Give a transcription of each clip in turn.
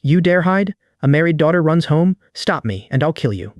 You dare hide? A married daughter runs home? Stop me, and I'll kill you.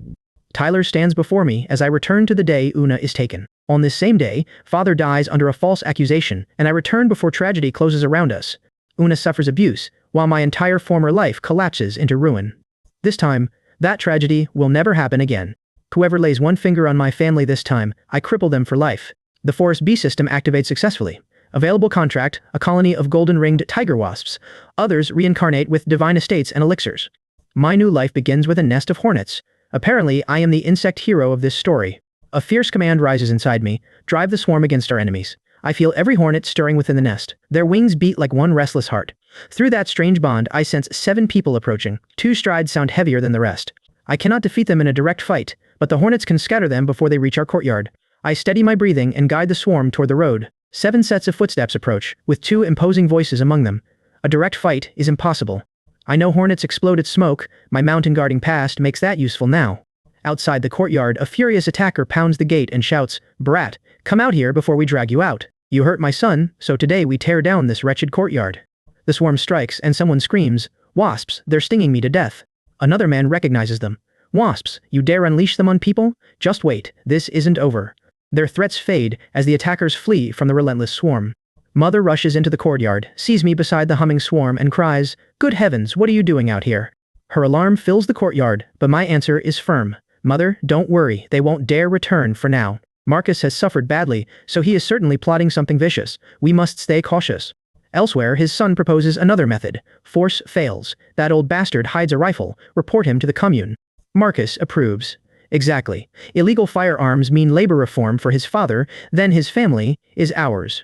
Tyler stands before me as I return to the day Una is taken. On this same day, father dies under a false accusation, and I return before tragedy closes around us. Una suffers abuse, while my entire former life collapses into ruin. This time, that tragedy will never happen again. Whoever lays one finger on my family this time, I cripple them for life. The Forest B system activates successfully. Available contract, a colony of golden-ringed tiger wasps. Others reincarnate with divine estates and elixirs. My new life begins with a nest of hornets. Apparently, I am the insect hero of this story. A fierce command rises inside me. Drive the swarm against our enemies. I feel every hornet stirring within the nest. Their wings beat like one restless heart. Through that strange bond, I sense 7 people approaching. 2 strides sound heavier than the rest. I cannot defeat them in a direct fight, but the hornets can scatter them before they reach our courtyard. I steady my breathing and guide the swarm toward the road. 7 sets of footsteps approach, with 2 imposing voices among them. A direct fight is impossible. I know hornets explode at smoke. My mountain guarding past makes that useful now. Outside the courtyard, a furious attacker pounds the gate and shouts, "Brat, come out here before we drag you out. You hurt my son, so today we tear down this wretched courtyard." The swarm strikes and someone screams, "Wasps, they're stinging me to death." Another man recognizes them. "Wasps, you dare unleash them on people? Just wait, this isn't over." Their threats fade as the attackers flee from the relentless swarm. Mother rushes into the courtyard, sees me beside the humming swarm and cries, "Good heavens, what are you doing out here?" Her alarm fills the courtyard, but my answer is firm. "Mother, don't worry, they won't dare return for now. Marcus has suffered badly, so he is certainly plotting something vicious. We must stay cautious." Elsewhere, his son proposes another method. Force fails. That old bastard hides a rifle. Report him to the commune. Marcus approves. Exactly. Illegal firearms mean labor reform for his father, then his family is ours.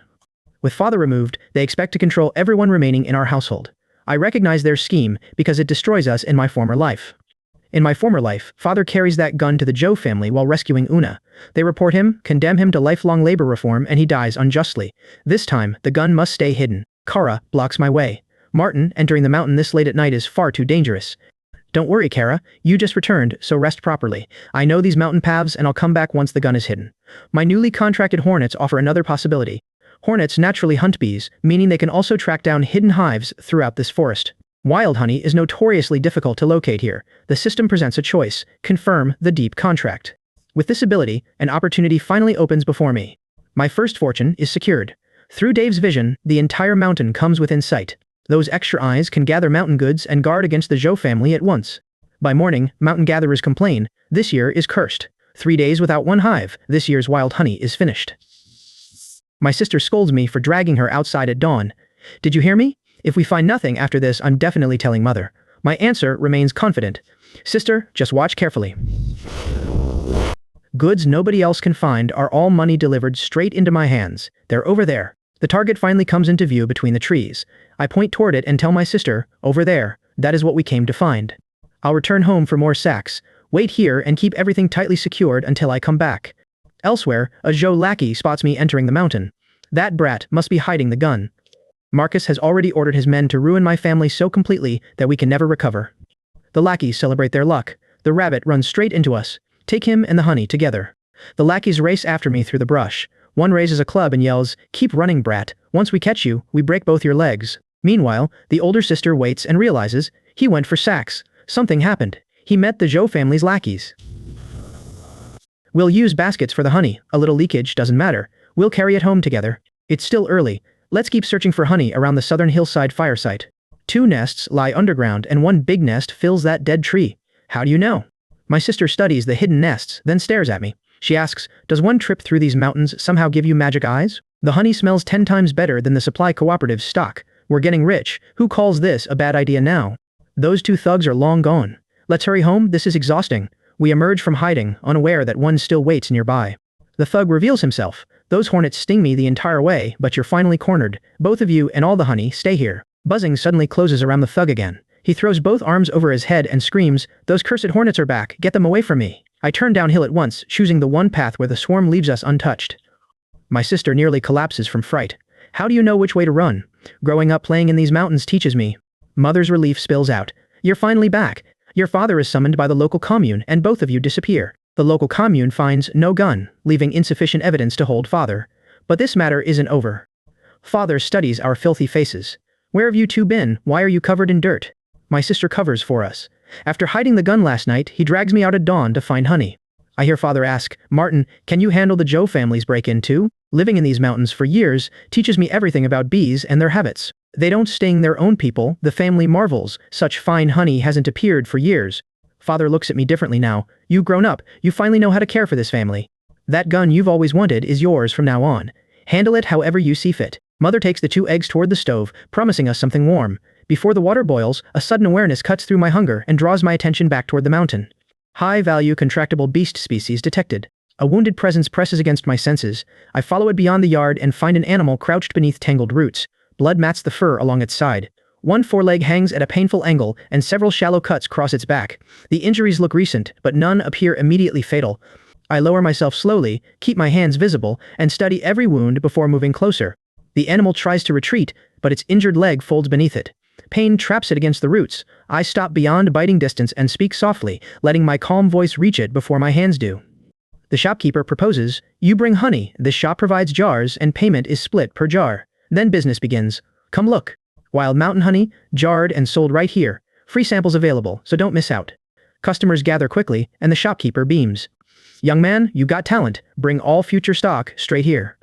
With father removed, they expect to control everyone remaining in our household. I recognize their scheme because it destroys us in my former life. In my former life, father carries that gun to the Joe family while rescuing Una. They report him, condemn him to lifelong labor reform, and he dies unjustly. This time, the gun must stay hidden. Kara blocks my way. Martin, entering the mountain this late at night is far too dangerous. Don't worry, Kara, you just returned, so rest properly. I know these mountain paths and I'll come back once the gun is hidden. My newly contracted hornets offer another possibility. Hornets naturally hunt bees, meaning they can also track down hidden hives throughout this forest. Wild honey is notoriously difficult to locate here. The system presents a choice: confirm the deep contract. With this ability, an opportunity finally opens before me. My first fortune is secured. Through Dave's vision, the entire mountain comes within sight. Those extra eyes can gather mountain goods and guard against the Zhou family at once. By morning, mountain gatherers complain, "This year is cursed. 3 days without one hive, this year's wild honey is finished." My sister scolds me for dragging her outside at dawn. "Did you hear me? If we find nothing after this, I'm definitely telling mother." My answer remains confident. "Sister, just watch carefully." Goods nobody else can find are all money delivered straight into my hands. They're over there. The target finally comes into view between the trees. I point toward it and tell my sister, "Over there, that is what we came to find." I'll return home for more sacks. Wait here and keep everything tightly secured until I come back. Elsewhere, a Zhou lackey spots me entering the mountain. That brat must be hiding the gun. Marcus has already ordered his men to ruin my family so completely that we can never recover. The lackeys celebrate their luck. The rabbit runs straight into us. Take him and the honey together. The lackeys race after me through the brush. One raises a club and yells, "Keep running, brat. Once we catch you, we break both your legs." Meanwhile, the older sister waits and realizes, he went for sacks. Something happened. He met the Zhou family's lackeys. "We'll use baskets for the honey. A little leakage doesn't matter. We'll carry it home together. It's still early. Let's keep searching for honey around the southern hillside fire site. 2 nests lie underground and 1 big nest fills that dead tree." "How do you know?" My sister studies the hidden nests, then stares at me. She asks, "Does one trip through these mountains somehow give you magic eyes? The honey smells 10 times better than the supply cooperative's stock. We're getting rich. Who calls this a bad idea now?" Those 2 thugs are long gone. Let's hurry home, this is exhausting. We emerge from hiding, unaware that one still waits nearby. The thug reveals himself. "Those hornets sting me the entire way, but you're finally cornered. Both of you and all the honey, stay here." Buzzing suddenly closes around the thug again. He throws both arms over his head and screams, "Those cursed hornets are back, get them away from me." I turn downhill at once, choosing the one path where the swarm leaves us untouched. My sister nearly collapses from fright. "How do you know which way to run? Growing up playing in these mountains teaches me." Mother's relief spills out. "You're finally back. Your father is summoned by the local commune and both of you disappear. The local commune finds no gun, leaving insufficient evidence to hold father. But this matter isn't over. Father studies our filthy faces. Where have you 2 been? Why are you covered in dirt?" My sister covers for us. After hiding the gun last night, he drags me out at dawn to find honey. I hear father ask, Martin, can you handle the Joe family's break-in too? Living in these mountains for years teaches me everything about bees and their habits. They don't sting their own people, the family marvels. Such fine honey hasn't appeared for years. Father looks at me differently now. You've grown up, you finally know how to care for this family. That gun you've always wanted is yours from now on. Handle it however you see fit. Mother takes the 2 eggs toward the stove, promising us something warm. Before the water boils, a sudden awareness cuts through my hunger and draws my attention back toward the mountain. High-value contractable beast species detected. A wounded presence presses against my senses. I follow it beyond the yard and find an animal crouched beneath tangled roots. Blood mats the fur along its side. One foreleg hangs at a painful angle, and several shallow cuts cross its back. The injuries look recent, but none appear immediately fatal. I lower myself slowly, keep my hands visible, and study every wound before moving closer. The animal tries to retreat, but its injured leg folds beneath it. Pain traps it against the roots. I stop beyond biting distance and speak softly, letting my calm voice reach it before my hands do. The shopkeeper proposes, you bring honey, this shop provides jars, and payment is split per jar. Then business begins. Come look. Wild mountain honey, jarred and sold right here. Free samples available, so don't miss out. Customers gather quickly, and the shopkeeper beams. Young man, you got talent. Bring all future stock straight here.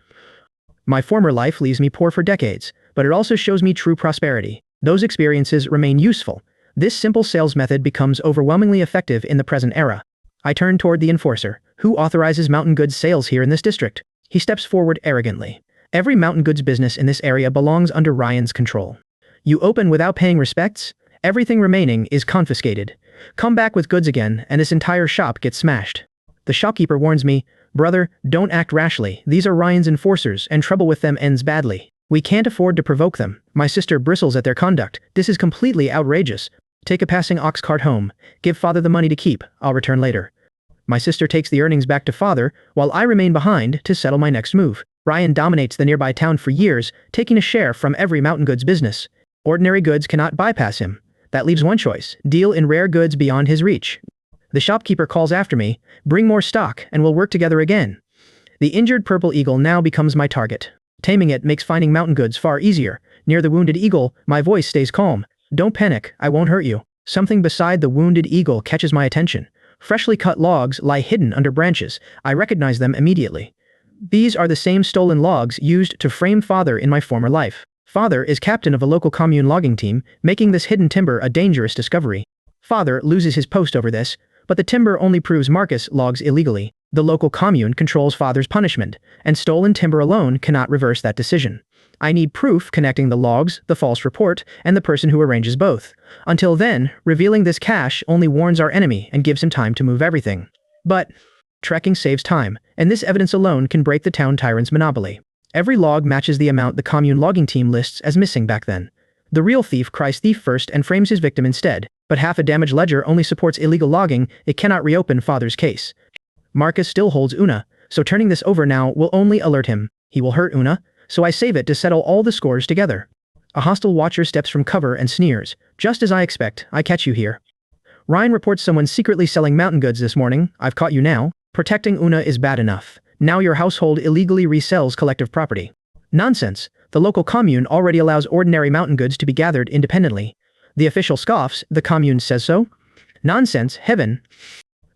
My former life leaves me poor for decades, but it also shows me true prosperity. Those experiences remain useful. This simple sales method becomes overwhelmingly effective in the present era. I turn toward the enforcer. Who authorizes mountain goods sales here in this district? He steps forward arrogantly. Every mountain goods business in this area belongs under Ryan's control. You open without paying respects? Everything remaining is confiscated. Come back with goods again, and this entire shop gets smashed. The shopkeeper warns me, brother, don't act rashly. These are Ryan's enforcers, and trouble with them ends badly. We can't afford to provoke them. My sister bristles at their conduct. This is completely outrageous. Take a passing ox cart home. Give father the money to keep. I'll return later. My sister takes the earnings back to father, while I remain behind to settle my next move. Ryan dominates the nearby town for years, taking a share from every mountain goods business. Ordinary goods cannot bypass him. That leaves one choice, deal in rare goods beyond his reach. The shopkeeper calls after me, bring more stock and we'll work together again. The injured purple eagle now becomes my target. Taming it makes finding mountain goods far easier. Near the wounded eagle, my voice stays calm. Don't panic, I won't hurt you. Something beside the wounded eagle catches my attention. Freshly cut logs lie hidden under branches. I recognize them immediately. These are the same stolen logs used to frame father in my former life. Father is captain of a local commune logging team, making this hidden timber a dangerous discovery. Father loses his post over this, but the timber only proves Marcus logs illegally. The local commune controls father's punishment, and stolen timber alone cannot reverse that decision. I need proof connecting the logs, the false report, and the person who arranges both. Until then, revealing this cache only warns our enemy and gives him time to move everything. But trekking saves time, and this evidence alone can break the town tyrant's monopoly. Every log matches the amount the commune logging team lists as missing back then. The real thief cries thief first and frames his victim instead, but half a damaged ledger only supports illegal logging, it cannot reopen father's case. Marcus still holds Una, so turning this over now will only alert him. He will hurt Una, so I save it to settle all the scores together. A hostile watcher steps from cover and sneers. Just as I expect, I catch you here. Ryan reports someone secretly selling mountain goods this morning. I've caught you now. Protecting Una is bad enough. Now your household illegally resells collective property. Nonsense. The local commune already allows ordinary mountain goods to be gathered independently. The official scoffs, the commune says so. Nonsense, heaven.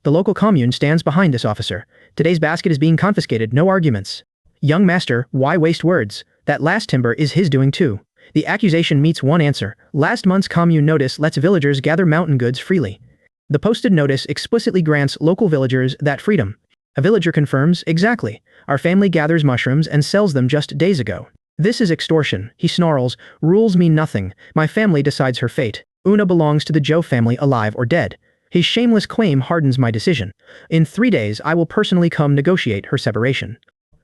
The local commune stands behind this officer. Today's basket is being confiscated, no arguments. Young master, why waste words? That last timber is his doing too. The accusation meets one answer. Last month's commune notice lets villagers gather mountain goods freely. The posted notice explicitly grants local villagers that freedom. A villager confirms, exactly. Our family gathers mushrooms and sells them just days ago. This is extortion, he snarls. Rules mean nothing. My family decides her fate. Una belongs to the Joe family, alive or dead. His shameless claim hardens my decision. In 3 days I will personally come negotiate her separation.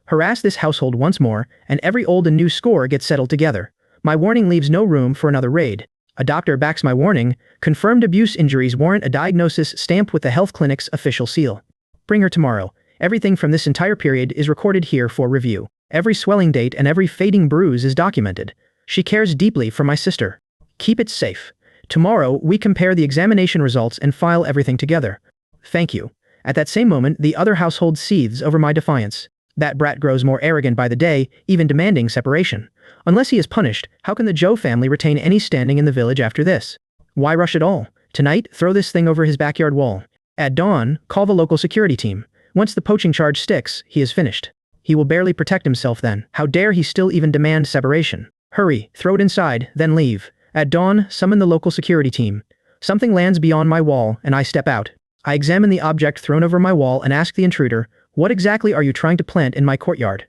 Harass this household once more, and every old and new score gets settled together. My warning leaves no room for another raid. A doctor backs my warning. Confirmed abuse injuries warrant a diagnosis stamped with the health clinic's official seal. Bring her tomorrow. Everything from this entire period is recorded here for review. Every swelling date and every fading bruise is documented. She cares deeply for my sister. Keep it safe. Tomorrow, we compare the examination results and file everything together. Thank you. At that same moment, the other household seethes over my defiance. That brat grows more arrogant by the day, even demanding separation. Unless he is punished, how can the Joe family retain any standing in the village after this? Why rush at all? Tonight, throw this thing over his backyard wall. At dawn, call the local security team. Once the poaching charge sticks, he is finished. He will barely protect himself then. How dare he still even demand separation? Hurry, throw it inside, then leave. At dawn, summon the local security team. Something lands beyond my wall, and I step out. I examine the object thrown over my wall and ask the intruder, what exactly are you trying to plant in my courtyard?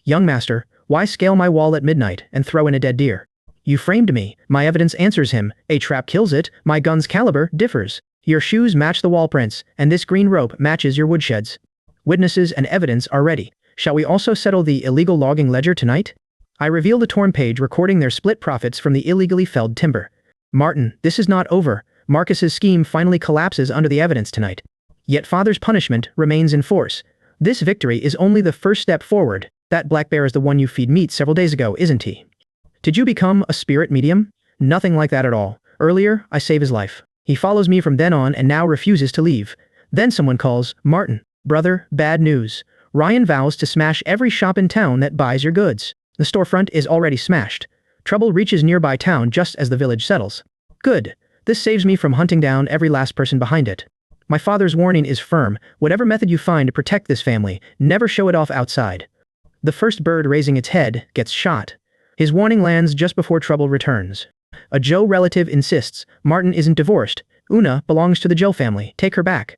Young master, why scale my wall at midnight and throw in a dead deer? You framed me. My evidence answers him. A trap kills it. My gun's caliber differs. Your shoes match the wall prints, and this green rope matches your woodsheds. Witnesses and evidence are ready. Shall we also settle the illegal logging ledger tonight? I reveal the torn page recording their split profits from the illegally felled timber. Martin, this is not over. Marcus's scheme finally collapses under the evidence tonight. Yet father's punishment remains in force. This victory is only the first step forward. That black bear is the one you feed meat several days ago, isn't he? Did you become a spirit medium? Nothing like that at all. Earlier, I save his life. He follows me from then on and now refuses to leave. Then someone calls, Martin, brother, bad news. Ryan vows to smash every shop in town that buys your goods. The storefront is already smashed. Trouble reaches nearby town just as the village settles. Good. This saves me from hunting down every last person behind it. My father's warning is firm. Whatever method you find to protect this family, never show it off outside. The first bird raising its head gets shot. His warning lands just before trouble returns. A Joe relative insists Martin isn't divorced. Una belongs to the Joe family. Take her back.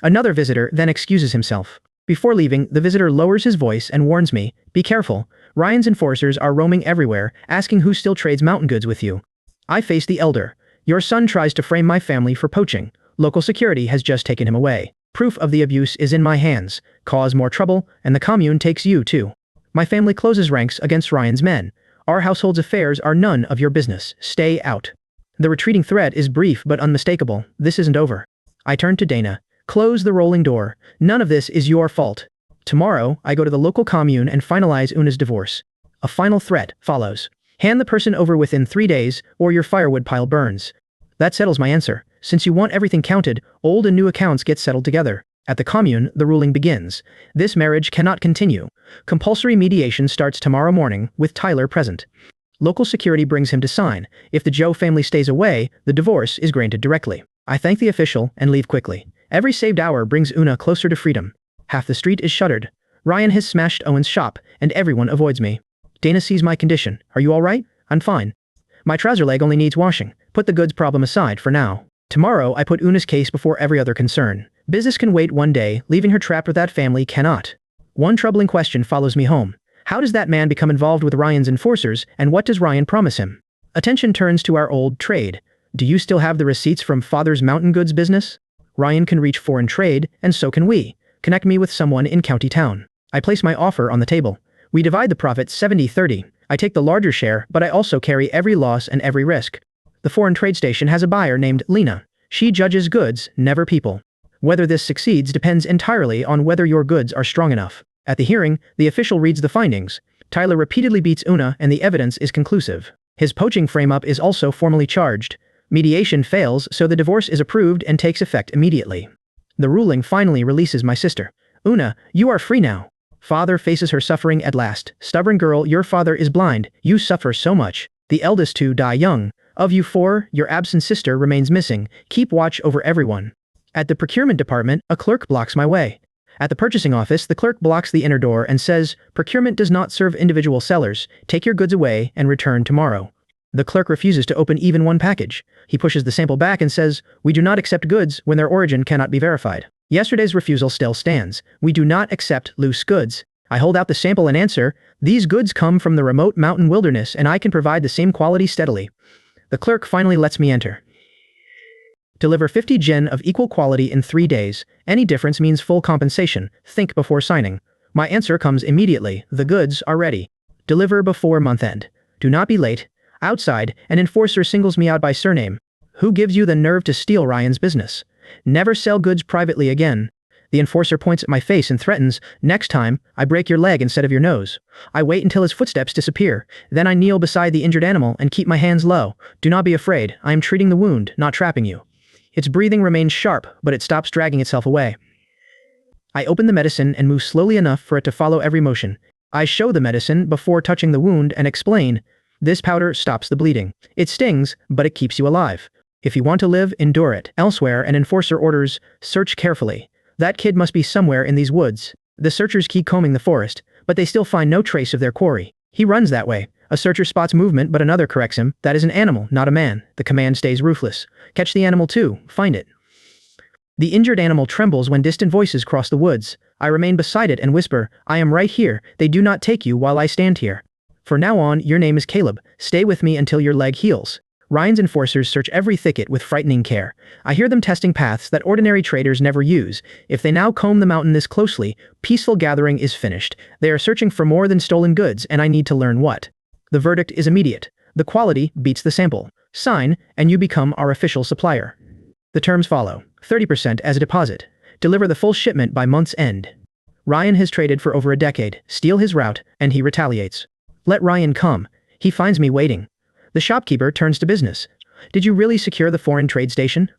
Another visitor then excuses himself. Before leaving, the visitor lowers his voice and warns me, be careful. Ryan's enforcers are roaming everywhere, asking who still trades mountain goods with you. I face the elder. Your son tries to frame my family for poaching. Local security has just taken him away. Proof of the abuse is in my hands. Cause more trouble, and the commune takes you too. My family closes ranks against Ryan's men. Our household's affairs are none of your business. Stay out. The retreating threat is brief but unmistakable. This isn't over. I turn to Dana. Close the rolling door. None of this is your fault. Tomorrow, I go to the local commune and finalize Una's divorce. A final threat follows. Hand the person over within 3 days, or your firewood pile burns. That settles my answer. Since you want everything counted, old and new accounts get settled together. At the commune, the ruling begins. This marriage cannot continue. Compulsory mediation starts tomorrow morning, with Tyler present. Local security brings him to sign. If the Joe family stays away, the divorce is granted directly. I thank the official and leave quickly. Every saved hour brings Una closer to freedom. Half the street is shuttered. Ryan has smashed Owen's shop, and everyone avoids me. Dana sees my condition. Are you all right? I'm fine. My trouser leg only needs washing. Put the goods problem aside for now. Tomorrow, I put Una's case before every other concern. Business can wait one day, leaving her trapped with that family cannot. One troubling question follows me home. How does that man become involved with Ryan's enforcers, and what does Ryan promise him? Attention turns to our old trade. Do you still have the receipts from father's mountain goods business? Ryan can reach foreign trade, and so can we. Connect me with someone in county town. I place my offer on the table. We divide the profit 70-30. I take the larger share, but I also carry every loss and every risk. The foreign trade station has a buyer named Lena. She judges goods, never people. Whether this succeeds depends entirely on whether your goods are strong enough. At the hearing, the official reads the findings. Tyler repeatedly beats Una and the evidence is conclusive. His poaching frame-up is also formally charged. Mediation fails, so the divorce is approved and takes effect immediately. The ruling finally releases my sister. Una, you are free now. Father faces her suffering at last. Stubborn girl, your father is blind. You suffer so much. The eldest two die young. Of you 4, your absent sister remains missing. Keep watch over everyone. At the procurement department, a clerk blocks my way. At the purchasing office, the clerk blocks the inner door and says, procurement does not serve individual sellers. Take your goods away and return tomorrow. The clerk refuses to open even one package. He pushes the sample back and says, we do not accept goods when their origin cannot be verified. Yesterday's refusal still stands. We do not accept loose goods. I hold out the sample and answer, these goods come from the remote mountain wilderness and I can provide the same quality steadily. The clerk finally lets me enter. Deliver 50 gin of equal quality in 3 days. Any difference means full compensation. Think before signing. My answer comes immediately. The goods are ready. Deliver before month end. Do not be late. Outside, an enforcer singles me out by surname. Who gives you the nerve to steal Ryan's business? Never sell goods privately again. The enforcer points at my face and threatens, next time, I break your leg instead of your nose. I wait until his footsteps disappear. Then I kneel beside the injured animal and keep my hands low. Do not be afraid. I am treating the wound, not trapping you. Its breathing remains sharp, but it stops dragging itself away. I open the medicine and move slowly enough for it to follow every motion. I show the medicine before touching the wound and explain, this powder stops the bleeding. It stings, but it keeps you alive. If you want to live, endure it. Elsewhere, an enforcer orders, search carefully. That kid must be somewhere in these woods. The searchers keep combing the forest, but they still find no trace of their quarry. He runs that way. A searcher spots movement, but another corrects him. That is an animal, not a man. The command stays ruthless. Catch the animal too. Find it. The injured animal trembles when distant voices cross the woods. I remain beside it and whisper, I am right here. They do not take you while I stand here. For now on, your name is Caleb. Stay with me until your leg heals. Ryan's enforcers search every thicket with frightening care. I hear them testing paths that ordinary traders never use. If they now comb the mountain this closely, peaceful gathering is finished. They are searching for more than stolen goods, and I need to learn what. The verdict is immediate. The quality beats the sample. Sign, and you become our official supplier. The terms follow. 30% as a deposit. Deliver the full shipment by month's end. Ryan has traded for over a decade. Steal his route, and he retaliates. Let Ryan come. He finds me waiting. The shopkeeper turns to business. Did you really secure the foreign trade station?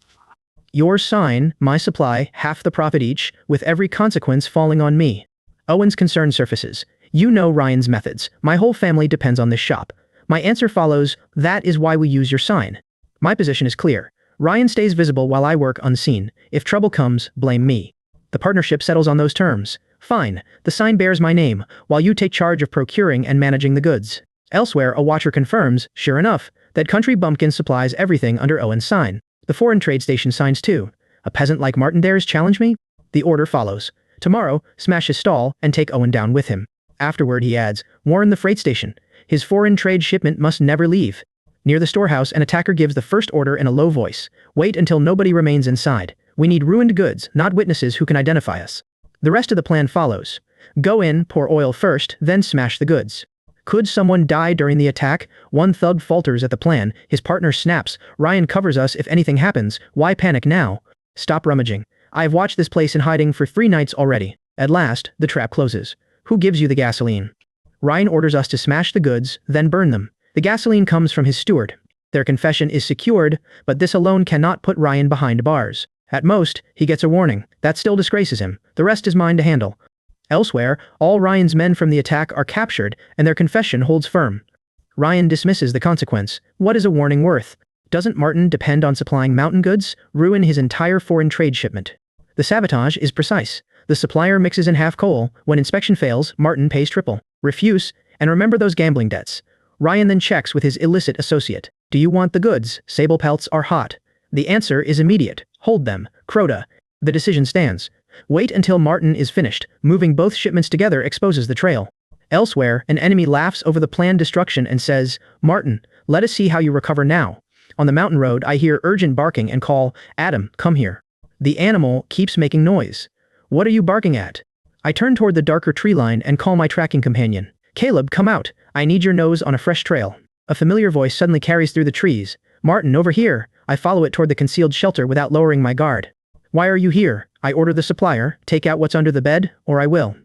Your sign, my supply, half the profit each, with every consequence falling on me. Owen's concern surfaces. You know Ryan's methods. My whole family depends on this shop. My answer follows, that is why we use your sign. My position is clear. Ryan stays visible while I work unseen. If trouble comes, blame me. The partnership settles on those terms. Fine. The sign bears my name, while you take charge of procuring and managing the goods. Elsewhere, a watcher confirms, sure enough, that Country Bumpkin supplies everything under Owen's sign. The foreign trade station signs too. A peasant like Martin dares challenge me? The order follows. Tomorrow, smash his stall and take Owen down with him. Afterward, he adds, warn the freight station. His foreign trade shipment must never leave. Near the storehouse, an attacker gives the first order in a low voice. Wait until nobody remains inside. We need ruined goods, not witnesses who can identify us. The rest of the plan follows. Go in, pour oil first, then smash the goods. Could someone die during the attack? One thug falters at the plan. His partner snaps. Ryan covers us if anything happens. Why panic now? Stop rummaging. I have watched this place in hiding for 3 nights already. At last, the trap closes. Who gives you the gasoline? Ryan orders us to smash the goods, then burn them. The gasoline comes from his steward. Their confession is secured, but this alone cannot put Ryan behind bars. At most, he gets a warning. That still disgraces him. The rest is mine to handle. Elsewhere, all Ryan's men from the attack are captured, and their confession holds firm. Ryan dismisses the consequence. What is a warning worth? Doesn't Martin depend on supplying mountain goods, ruin his entire foreign trade shipment? The sabotage is precise. The supplier mixes in half coal. When inspection fails, Martin pays triple. Refuse, and remember those gambling debts. Ryan then checks with his illicit associate. Do you want the goods? Sable pelts are hot. The answer is immediate. Hold them. Crota. The decision stands. Wait until Martin is finished. Moving both shipments together exposes the trail. Elsewhere, an enemy laughs over the planned destruction and says, Martin, let us see how you recover now. On the mountain road, I hear urgent barking and call, Adam, come here. The animal keeps making noise. What are you barking at? I turn toward the darker tree line and call my tracking companion. Caleb, come out. I need your nose on a fresh trail. A familiar voice suddenly carries through the trees. Martin, over here. I follow it toward the concealed shelter without lowering my guard. Why are you here? I order the supplier, take out what's under the bed, or I will.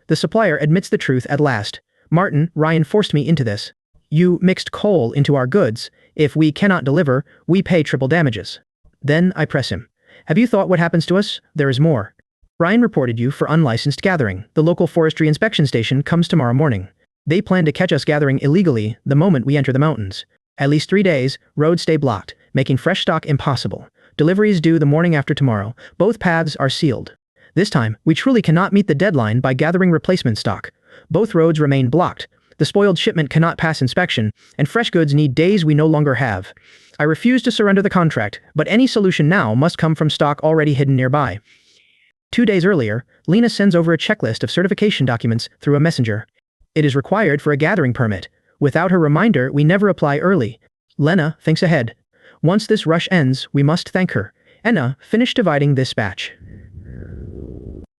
The supplier admits the truth at last. Martin, Ryan forced me into this. You mixed coal into our goods. If we cannot deliver, we pay triple damages. Then I press him. Have you thought what happens to us? There is more. Ryan reported you for unlicensed gathering. The local forestry inspection station comes tomorrow morning. They plan to catch us gathering illegally the moment we enter the mountains. At least 3 days, roads stay blocked, making fresh stock impossible. Delivery is due the morning after tomorrow. Both paths are sealed. This time, we truly cannot meet the deadline by gathering replacement stock. Both roads remain blocked. The spoiled shipment cannot pass inspection, and fresh goods need days we no longer have. I refuse to surrender the contract, but any solution now must come from stock already hidden nearby. 2 days earlier, Lena sends over a checklist of certification documents through a messenger. It is required for a gathering permit. Without her reminder, we never apply early. Lena thinks ahead. Once this rush ends, we must thank her. Enna, finish dividing this batch.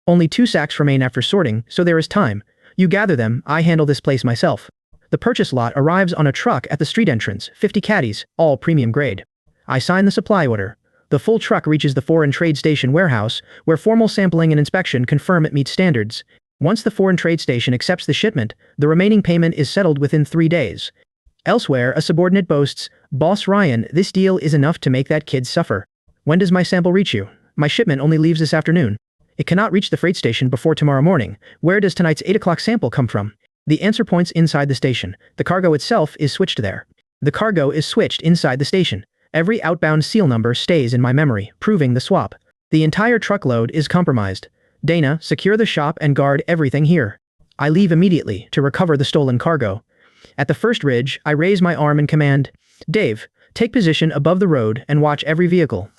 Only 2 sacks remain after sorting, so there is time. You gather them, I handle this place myself. The purchase lot arrives on a truck at the street entrance, 50 caddies, all premium grade. I sign the supply order. The full truck reaches the foreign trade station warehouse, where formal sampling and inspection confirm it meets standards. Once the foreign trade station accepts the shipment, the remaining payment is settled within 3 days. Elsewhere, a subordinate boasts, Boss Ryan, this deal is enough to make that kid suffer. When does my sample reach you? My shipment only leaves this afternoon. It cannot reach the freight station before tomorrow morning. Where does tonight's 8 o'clock sample come from? The answer points inside the station. The cargo itself is switched there. The cargo is switched inside the station. Every outbound seal number stays in my memory, proving the swap. The entire truckload is compromised. Dana, secure the shop and guard everything here. I leave immediately to recover the stolen cargo. At the first ridge, I raise my arm in command. Dave, take position above the road and watch every vehicle.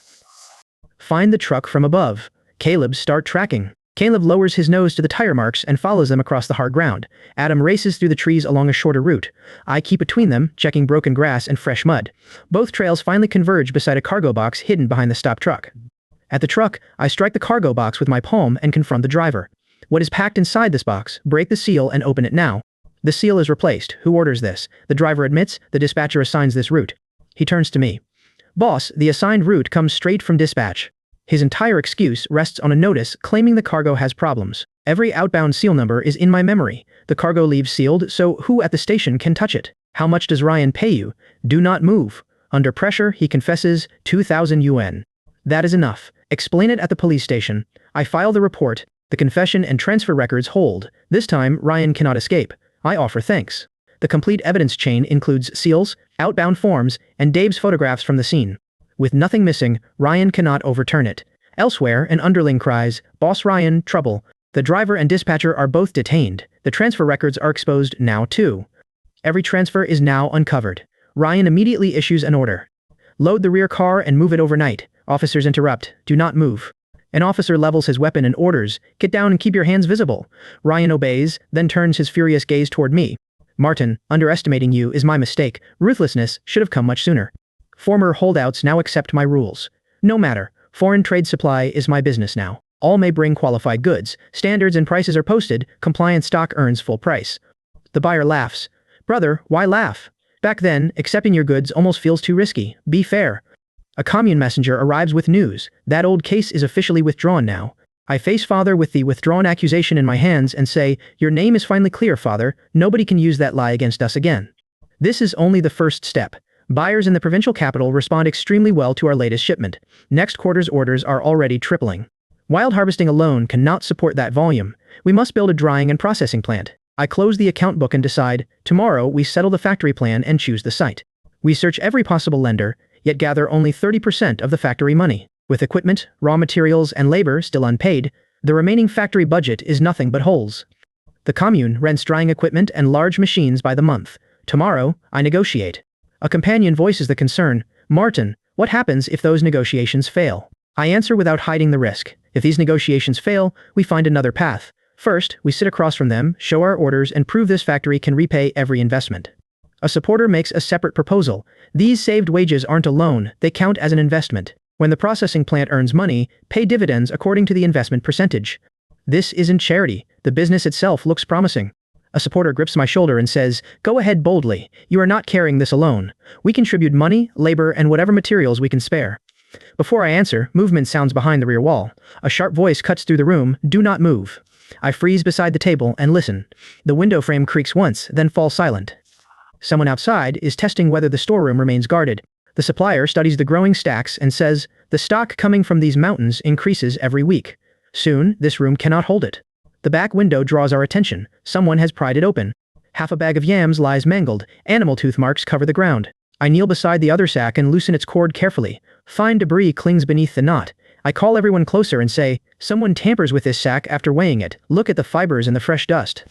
Find the truck from above. Caleb, start tracking. Caleb lowers his nose to the tire marks and follows them across the hard ground. Adam races through the trees along a shorter route. I keep between them, checking broken grass and fresh mud. Both trails finally converge beside a cargo box hidden behind the stopped truck. At the truck, I strike the cargo box with my palm and confront the driver. What is packed inside this box? Break the seal and open it now. The seal is replaced. Who orders this? The driver admits. The dispatcher assigns this route. He turns to me. Boss, the assigned route comes straight from dispatch. His entire excuse rests on a notice claiming the cargo has problems. Every outbound seal number is in my memory. The cargo leaves sealed, so who at the station can touch it? How much does Ryan pay you? Do not move. Under pressure, he confesses, 2,000 yuan. That is enough. Explain it at the police station. I file the report. The confession and transfer records hold. This time, Ryan cannot escape. I offer thanks. The complete evidence chain includes seals, outbound forms, and Dave's photographs from the scene. With nothing missing, Ryan cannot overturn it. Elsewhere, an underling cries, Boss Ryan, trouble. The driver and dispatcher are both detained. The transfer records are exposed now too. Every transfer is now uncovered. Ryan immediately issues an order. Load the rear car and move it overnight. Officers interrupt. Do not move. An officer levels his weapon and orders, get down and keep your hands visible. Ryan obeys, then turns his furious gaze toward me. Martin, underestimating you is my mistake. Ruthlessness should have come much sooner. Former holdouts now accept my rules. No matter. Foreign trade supply is my business now. All may bring qualified goods. Standards and prices are posted. Compliant stock earns full price. The buyer laughs. Brother, why laugh? Back then, accepting your goods almost feels too risky. Be fair. A commune messenger arrives with news. That old case is officially withdrawn now. I face father with the withdrawn accusation in my hands and say, your name is finally clear, father. Nobody can use that lie against us again. This is only the first step. Buyers in the provincial capital respond extremely well to our latest shipment. Next quarter's orders are already tripling. Wild harvesting alone cannot support that volume. We must build a drying and processing plant. I close the account book and decide, tomorrow we settle the factory plan and choose the site. We search every possible lender, yet gather only 30% of the factory money. With equipment, raw materials, and labor still unpaid, the remaining factory budget is nothing but holes. The commune rents drying equipment and large machines by the month. Tomorrow, I negotiate. A companion voices the concern, Martin, what happens if those negotiations fail? I answer without hiding the risk. If these negotiations fail, we find another path. First, we sit across from them, show our orders, and prove this factory can repay every investment. A supporter makes a separate proposal. These saved wages aren't a loan, they count as an investment. When the processing plant earns money, pay dividends according to the investment percentage. This isn't charity. The business itself looks promising. A supporter grips my shoulder and says, go ahead boldly. You are not carrying this alone. We contribute money, labor, and whatever materials we can spare. Before I answer, movement sounds behind the rear wall. A sharp voice cuts through the room, do not move. I freeze beside the table and listen. The window frame creaks once, then falls silent. Someone outside is testing whether the storeroom remains guarded. The supplier studies the growing stacks and says, the stock coming from these mountains increases every week. Soon, this room cannot hold it. The back window draws our attention. Someone has pried it open. Half a bag of yams lies mangled. Animal tooth marks cover the ground. I kneel beside the other sack and loosen its cord carefully. Fine debris clings beneath the knot. I call everyone closer and say, someone tampers with this sack after weighing it. Look at the fibers and the fresh dust.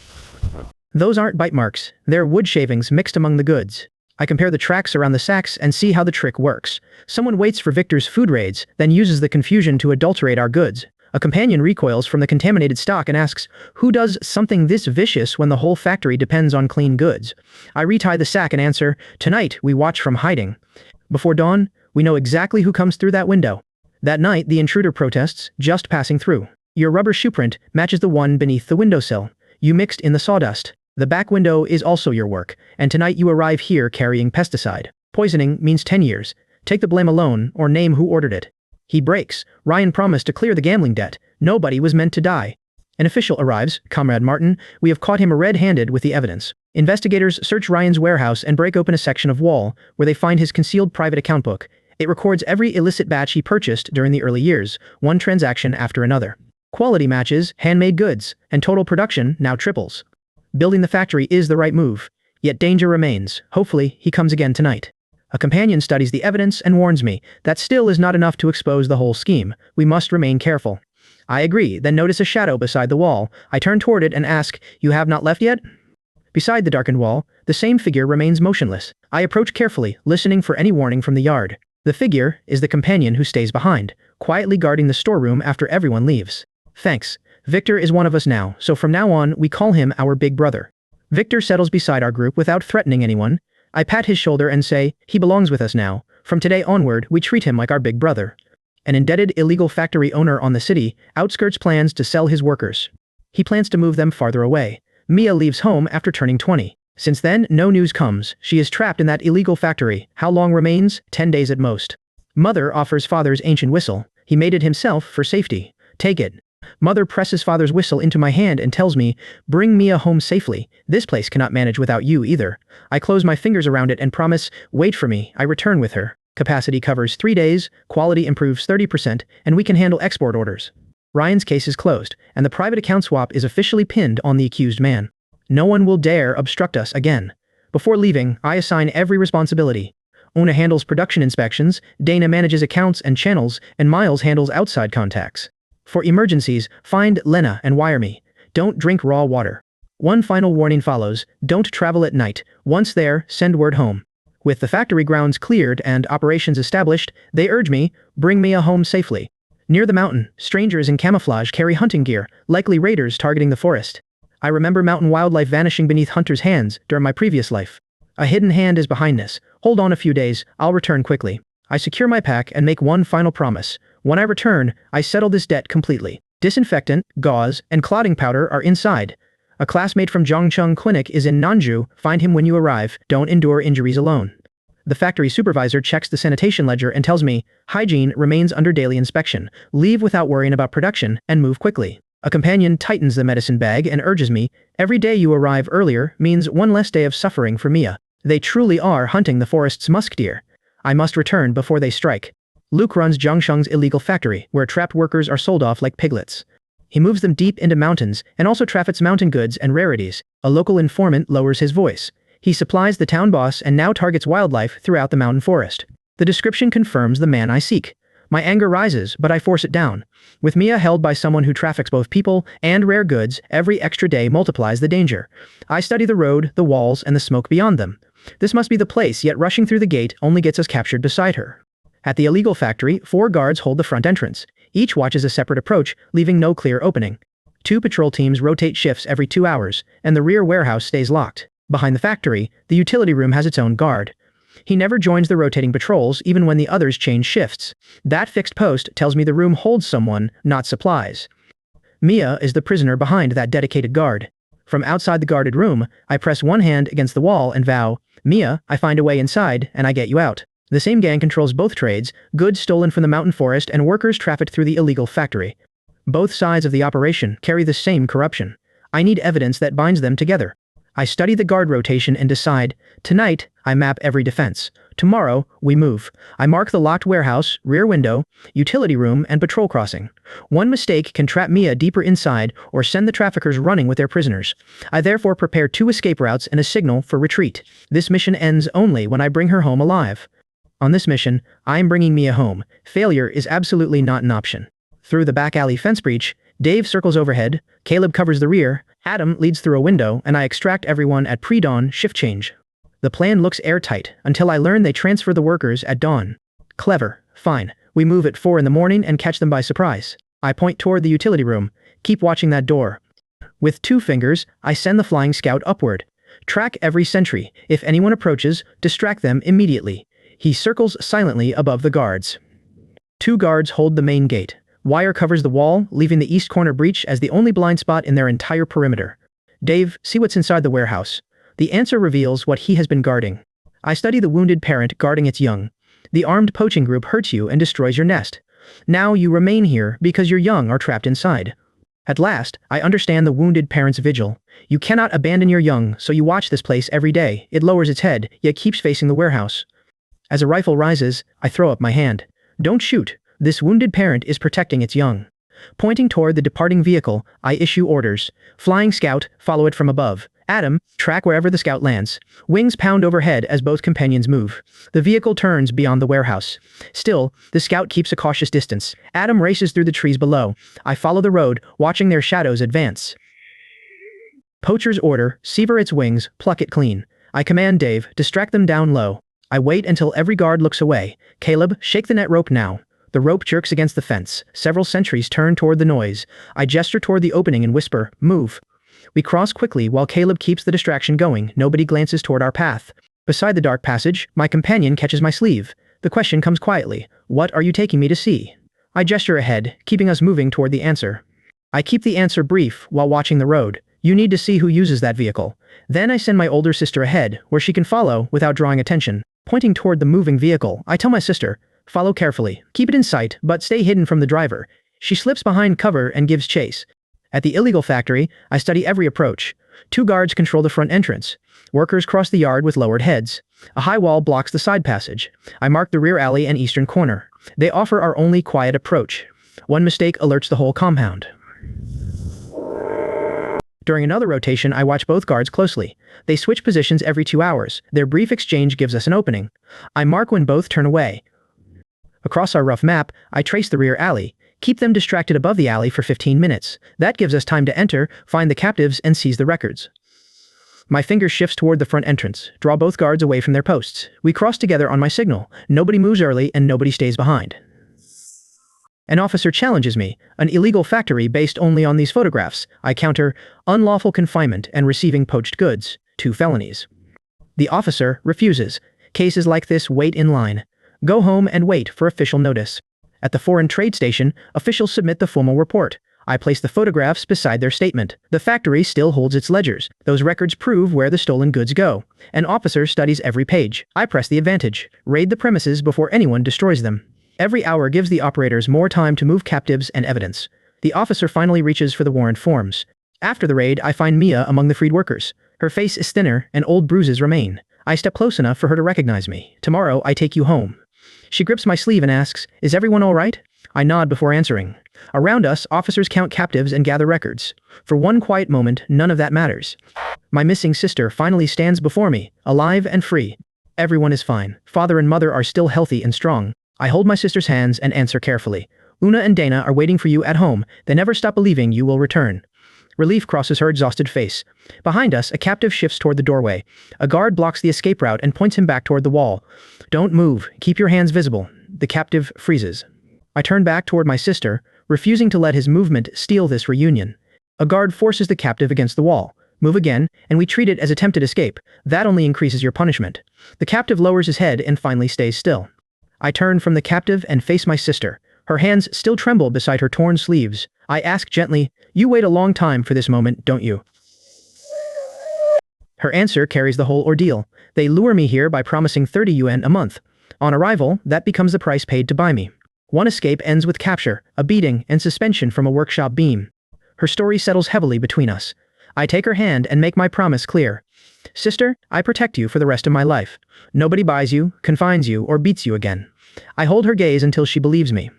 Those aren't bite marks. They're wood shavings mixed among the goods. I compare the tracks around the sacks and see how the trick works. Someone waits for Victor's food raids, then uses the confusion to adulterate our goods. A companion recoils from the contaminated stock and asks, who does something this vicious when the whole factory depends on clean goods? I retie the sack and answer, tonight we watch from hiding. Before dawn, we know exactly who comes through that window. That night, the intruder protests, just passing through. Your rubber shoe print matches the one beneath the windowsill. You mixed in the sawdust. The back window is also your work, and tonight you arrive here carrying pesticide. Poisoning means 10 years. Take the blame alone, or name who ordered it. He breaks. Ryan promised to clear the gambling debt. Nobody was meant to die. An official arrives, Comrade Martin. We have caught him red-handed with the evidence. Investigators search Ryan's warehouse and break open a section of wall, where they find his concealed private account book. It records every illicit batch he purchased during the early years, one transaction after another. Quality matches, handmade goods, and total production now triples. Building the factory is the right move. Yet danger remains. Hopefully, he comes again tonight. A companion studies the evidence and warns me that still is not enough to expose the whole scheme. We must remain careful. I agree, then notice a shadow beside the wall. I turn toward it and ask, "You have not left yet?" Beside the darkened wall, the same figure remains motionless. I approach carefully, listening for any warning from the yard. The figure is the companion who stays behind, quietly guarding the storeroom after everyone leaves. Thanks. Victor is one of us now, so from now on, we call him our big brother. Victor settles beside our group without threatening anyone. I pat his shoulder and say, he belongs with us now. From today onward, we treat him like our big brother. An indebted illegal factory owner on the city outskirts plans to sell his workers. He plans to move them farther away. Mia leaves home after turning 20. Since then, no news comes. She is trapped in that illegal factory. How long remains? 10 days at most. Mother offers father's ancient whistle. He made it himself for safety. Take it. Mother presses father's whistle into my hand and tells me, bring Mia home safely. This place cannot manage without you either. I close my fingers around it and promise, wait for me, I return with her. Capacity covers 3 days, quality improves 30%, and we can handle export orders. Ryan's case is closed, and the private account swap is officially pinned on the accused man. No one will dare obstruct us again. Before leaving, I assign every responsibility. Una handles production inspections, Dana manages accounts and channels, and Miles handles outside contacts. For emergencies, find Lena and wire me. Don't drink raw water. One final warning follows, don't travel at night. Once there, send word home. With the factory grounds cleared and operations established, they urge me, bring Mia home safely. Near the mountain, strangers in camouflage carry hunting gear, likely raiders targeting the forest. I remember mountain wildlife vanishing beneath hunters' hands during my previous life. A hidden hand is behind this. Hold on a few days, I'll return quickly. I secure my pack and make one final promise. When I return, I settle this debt completely. Disinfectant, gauze, and clotting powder are inside. A classmate from Zhongcheng Clinic is in Nanju. Find him when you arrive. Don't endure injuries alone. The factory supervisor checks the sanitation ledger and tells me, hygiene remains under daily inspection. Leave without worrying about production and move quickly. A companion tightens the medicine bag and urges me, every day you arrive earlier means one less day of suffering for Mia. They truly are hunting the forest's musk deer. I must return before they strike. Luke runs Zhongsheng's illegal factory, where trapped workers are sold off like piglets. He moves them deep into mountains and also traffics mountain goods and rarities. A local informant lowers his voice. He supplies the town boss and now targets wildlife throughout the mountain forest. The description confirms the man I seek. My anger rises, but I force it down. With Mia held by someone who traffics both people and rare goods, every extra day multiplies the danger. I study the road, the walls, and the smoke beyond them. This must be the place, yet rushing through the gate only gets us captured beside her. At the illegal factory, 4 guards hold the front entrance. Each watches a separate approach, leaving no clear opening. 2 patrol teams rotate shifts every 2 hours, and the rear warehouse stays locked. Behind the factory, the utility room has its own guard. He never joins the rotating patrols even when the others change shifts. That fixed post tells me the room holds someone, not supplies. Mia is the prisoner behind that dedicated guard. From outside the guarded room, I press one hand against the wall and vow, Mia, I find a way inside, and I get you out. The same gang controls both trades, goods stolen from the mountain forest and workers trafficked through the illegal factory. Both sides of the operation carry the same corruption. I need evidence that binds them together. I study the guard rotation and decide, tonight, I map every defense. Tomorrow, we move. I mark the locked warehouse, rear window, utility room, and patrol crossing. One mistake can trap Mia deeper inside or send the traffickers running with their prisoners. I therefore prepare 2 escape routes and a signal for retreat. This mission ends only when I bring her home alive. On this mission, I am bringing Mia home. Failure is absolutely not an option. Through the back alley fence breach, Dave circles overhead, Caleb covers the rear, Adam leads through a window, and I extract everyone at pre-dawn shift change. The plan looks airtight until I learn they transfer the workers at dawn. Clever. Fine. We move at 4 in the morning and catch them by surprise. I point toward the utility room. Keep watching that door. With 2 fingers, I send the flying scout upward. Track every sentry. If anyone approaches, distract them immediately. He circles silently above the guards. 2 guards hold the main gate. Wire covers the wall, leaving the east corner breach as the only blind spot in their entire perimeter. Dave, see what's inside the warehouse. The answer reveals what he has been guarding. I study the wounded parent guarding its young. The armed poaching group hurts you and destroys your nest. Now you remain here because your young are trapped inside. At last, I understand the wounded parent's vigil. You cannot abandon your young, so you watch this place every day. It lowers its head, yet keeps facing the warehouse. As a rifle rises, I throw up my hand. Don't shoot. This wounded parent is protecting its young. Pointing toward the departing vehicle, I issue orders. Flying scout, follow it from above. Adam, track wherever the scout lands. Wings pound overhead as both companions move. The vehicle turns beyond the warehouse. Still, the scout keeps a cautious distance. Adam races through the trees below. I follow the road, watching their shadows advance. Poacher's order, sever its wings, pluck it clean. I command Dave, distract them down low. I wait until every guard looks away. Caleb, shake the net rope now. The rope jerks against the fence. Several sentries turn toward the noise. I gesture toward the opening and whisper, move. We cross quickly while Caleb keeps the distraction going. Nobody glances toward our path. Beside the dark passage, my companion catches my sleeve. The question comes quietly. What are you taking me to see? I gesture ahead, keeping us moving toward the answer. I keep the answer brief while watching the road. You need to see who uses that vehicle. Then I send my older sister ahead, where she can follow without drawing attention. Pointing toward the moving vehicle, I tell my sister, follow carefully. Keep it in sight, but stay hidden from the driver. She slips behind cover and gives chase. At the illegal factory, I study every approach. 2 guards control the front entrance. Workers cross the yard with lowered heads. A high wall blocks the side passage. I mark the rear alley and eastern corner. They offer our only quiet approach. One mistake alerts the whole compound. During another rotation, I watch both guards closely. They switch positions every 2 hours. Their brief exchange gives us an opening. I mark when both turn away. Across our rough map, I trace the rear alley. Keep them distracted above the alley for 15 minutes. That gives us time to enter, find the captives, and seize the records. My finger shifts toward the front entrance. Draw both guards away from their posts. We cross together on my signal. Nobody moves early and nobody stays behind. An officer challenges me. An illegal factory based only on these photographs. I counter, unlawful confinement and receiving poached goods. 2 felonies. The officer refuses. Cases like this wait in line. Go home and wait for official notice. At the foreign trade station, officials submit the formal report. I place the photographs beside their statement. The factory still holds its ledgers. Those records prove where the stolen goods go. An officer studies every page. I press the advantage. Raid the premises before anyone destroys them. Every hour gives the operators more time to move captives and evidence. The officer finally reaches for the warrant forms. After the raid, I find Mia among the freed workers. Her face is thinner, and old bruises remain. I step close enough for her to recognize me. Tomorrow, I take you home. She grips my sleeve and asks, is everyone all right? I nod before answering. Around us, officers count captives and gather records. For one quiet moment, none of that matters. My missing sister finally stands before me, alive and free. Everyone is fine. Father and mother are still healthy and strong. I hold my sister's hands and answer carefully. Una and Dana are waiting for you at home. They never stop believing you will return. Relief crosses her exhausted face. Behind us, a captive shifts toward the doorway. A guard blocks the escape route and points him back toward the wall. Don't move. Keep your hands visible. The captive freezes. I turn back toward my sister, refusing to let his movement steal this reunion. A guard forces the captive against the wall. Move again, and we treat it as attempted escape. That only increases your punishment. The captive lowers his head and finally stays still. I turn from the captive and face my sister. Her hands still tremble beside her torn sleeves. I ask gently, you wait a long time for this moment, don't you? Her answer carries the whole ordeal. They lure me here by promising 30 yuan a month. On arrival, that becomes the price paid to buy me. One escape ends with capture, a beating, and suspension from a workshop beam. Her story settles heavily between us. I take her hand and make my promise clear. Sister, I protect you for the rest of my life. Nobody buys you, confines you, or beats you again. I hold her gaze until she believes me.